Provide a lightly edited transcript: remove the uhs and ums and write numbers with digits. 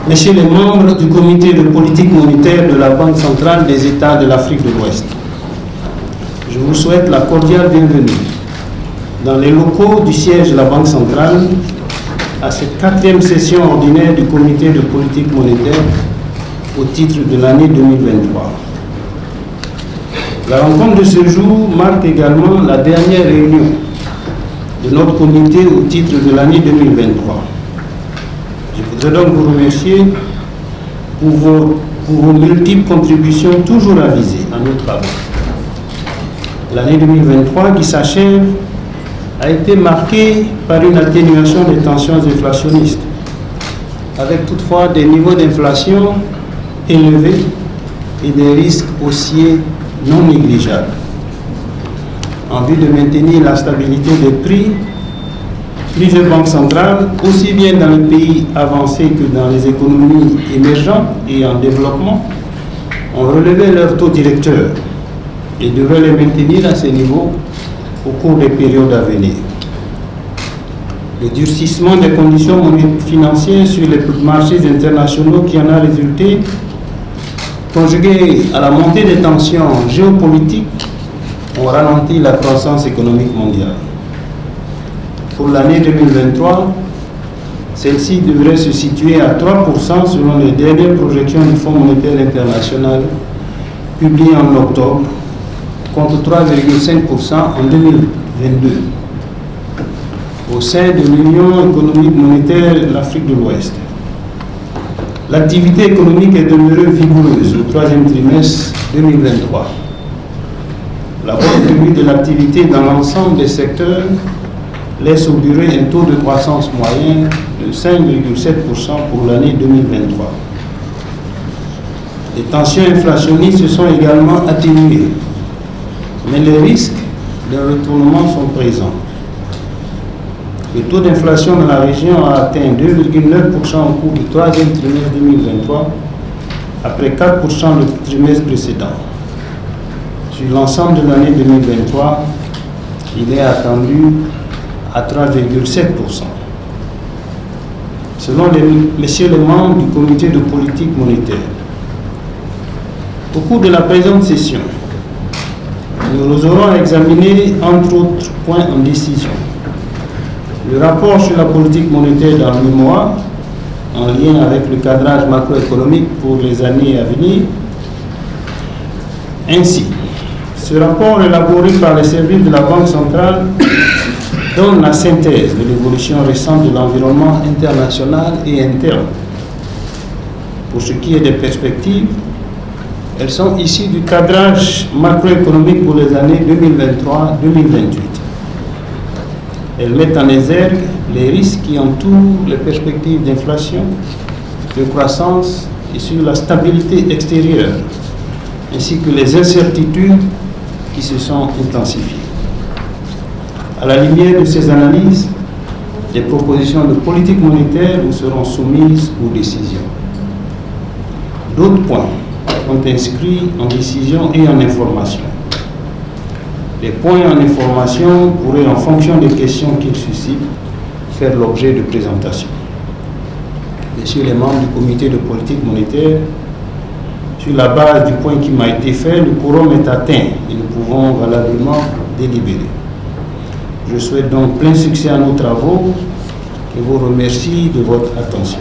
Messieurs les membres du comité de politique monétaire de la Banque centrale des États de l'Afrique de l'Ouest, je vous souhaite la cordiale bienvenue dans les locaux du siège de la Banque centrale à cette 4e session ordinaire du comité de politique monétaire au titre de l'année 2023. La rencontre de ce jour marque également la dernière réunion de notre comité au titre de l'année 2023. Je voudrais donc vous remercier pour vos multiples contributions toujours avisées à nos travaux. L'année 2023 qui s'achève a été marquée par une atténuation des tensions inflationnistes, avec toutefois des niveaux d'inflation élevés et des risques haussiers non négligeables. En vue de maintenir la stabilité des prix, plusieurs banques centrales, aussi bien dans les pays avancés que dans les économies émergentes et en développement, ont relevé leurs taux directeurs et devraient les maintenir à ces niveaux au cours des périodes à venir. Le durcissement des conditions financières sur les marchés internationaux qui en a résulté, conjugué à la montée des tensions géopolitiques, ont ralenti la croissance économique mondiale. Pour l'année 2023, celle-ci devrait se situer à 3% selon les dernières projections du Fonds monétaire international publiées en octobre, contre 3,5% en 2022. Au sein de l'Union économique monétaire de l'Afrique de l'Ouest, l'activité économique est demeurée vigoureuse au 3e trimestre 2023. La bonne tenue de l'activité dans l'ensemble des secteurs laisse augurer un taux de croissance moyen de 5,7% pour l'année 2023. Les tensions inflationnistes se sont également atténuées, mais les risques d'un retournement sont présents. Le taux d'inflation dans la région a atteint 2,9% au cours du 3e trimestre 2023, après 4% le trimestre précédent. Sur l'ensemble de l'année 2023, il est attendu à 3,7%. Selon messieurs les membres du comité de politique monétaire, au cours de la présente session, nous aurons examiné entre autres points en décision le rapport sur la politique monétaire dans le mois en lien avec le cadrage macroéconomique pour les années à venir. Ainsi, ce rapport élaboré par les services de la Banque centrale donne la synthèse de l'évolution récente de l'environnement international et interne. Pour ce qui est des perspectives, elles sont issues du cadrage macroéconomique pour les années 2023-2028. Elles mettent en exergue les risques qui entourent les perspectives d'inflation, de croissance et sur la stabilité extérieure, ainsi que les incertitudes qui se sont intensifiées. À la lumière de ces analyses, les propositions de politique monétaire vous seront soumises pour décision. D'autres points sont inscrits en décision et en information. Les points en information pourraient, en fonction des questions qu'ils suscitent, faire l'objet de présentation. Messieurs les membres du comité de politique monétaire, sur la base du point qui m'a été fait, le quorum est atteint et nous pouvons valablement délibérer. Je souhaite donc plein succès à nos travaux et vous remercie de votre attention.